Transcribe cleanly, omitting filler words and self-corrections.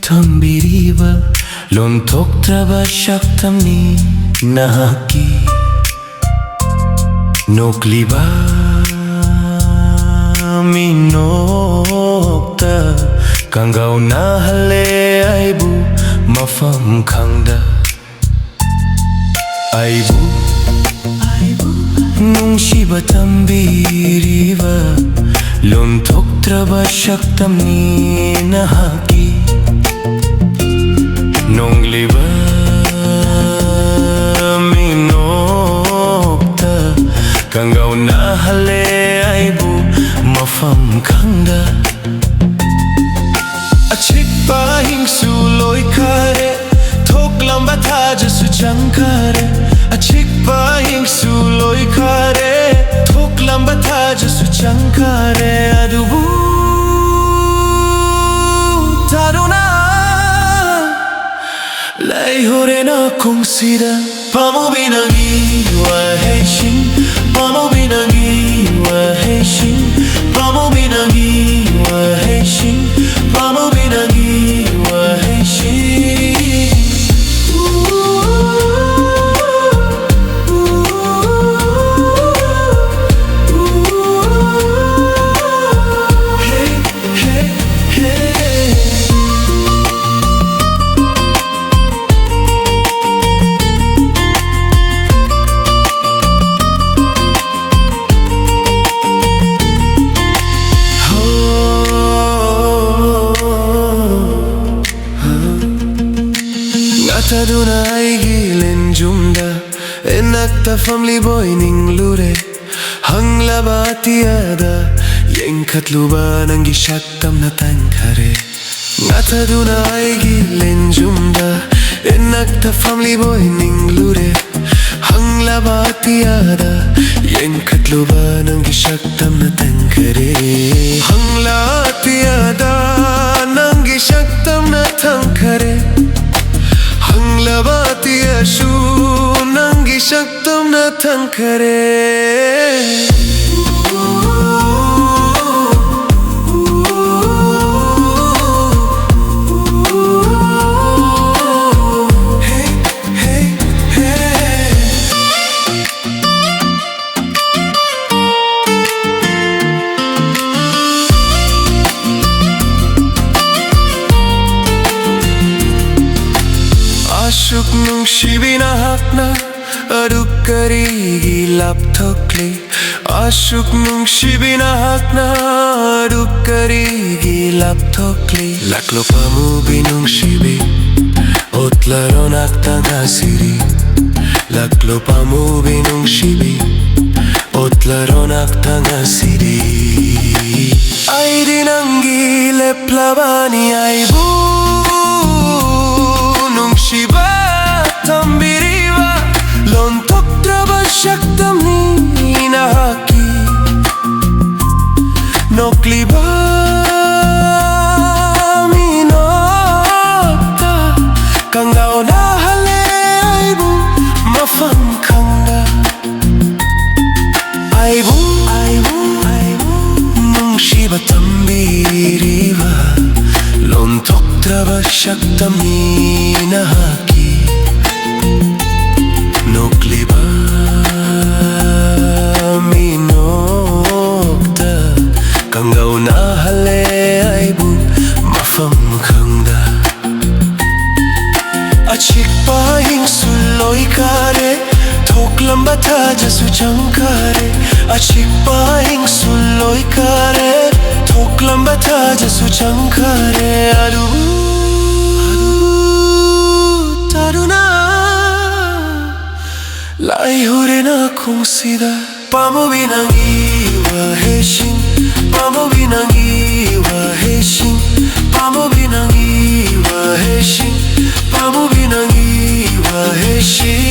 Tambiriba Lontoktraba shaktamni nahaki Nokliba minokta Kangau nahale aibu mafam khangda Eibu Nunghsiba Tambiriba Lontoktraba shaktamni nahaki Nongliba minokta Kangau nahale aibu mafam khangda Achikpa hingsu loi kare Thoklamba thajasu chankare Achikpa hingsu loi kare Thoklamba thajasu chankare Adubu taruna Lai horena kongsida Pamo binangi wa heishin Pamo binangi wa heishin Pamo binangi wa heishin Pamo binangi wa heishin Taduna aigi lenjumda Enakta family boy ninglure Hanglaba tiada Yenkatluba nangi shaktam na tankare Ngataduna aigi lenjumda Enakta family boy ninglure Hanglaba tiada Yenkatluba nangi shaktam na tankare Hangla tiada nangi shaktam na tankare Hanglabati ashu nangi shaktam na tankare Ashuk nungsibina hakna aduk karigi lapthokle Ashuk nungsibina hakna aduk karigi lapthokle Laklo pamu binungsibe otlaronak tangasiri Laklo pamu binungsibe otlaronak tangasiri Aidi nangi leplabani aibu Nunghsiba Tambiriba Lontoktraba shaktamni nahaki Nokliba minokta Kangau nahale aibu mafam khangda Eibu Nunghsiba Tambiriba Lontoktraba shaktamni nahaki Nokliba minokta Kangau nahale aibu mafam khangda Achikpa hingsu loi kare Thoklamba thajasu chankare Achikpa hingsu loi kare Thoklamba thajasu chankare Adubu taruna Lai horena kongsida Pamo binangi wa heishin Pamo binangi wa heishin Pamo binangi wa heishin Pamo binangi wa heishin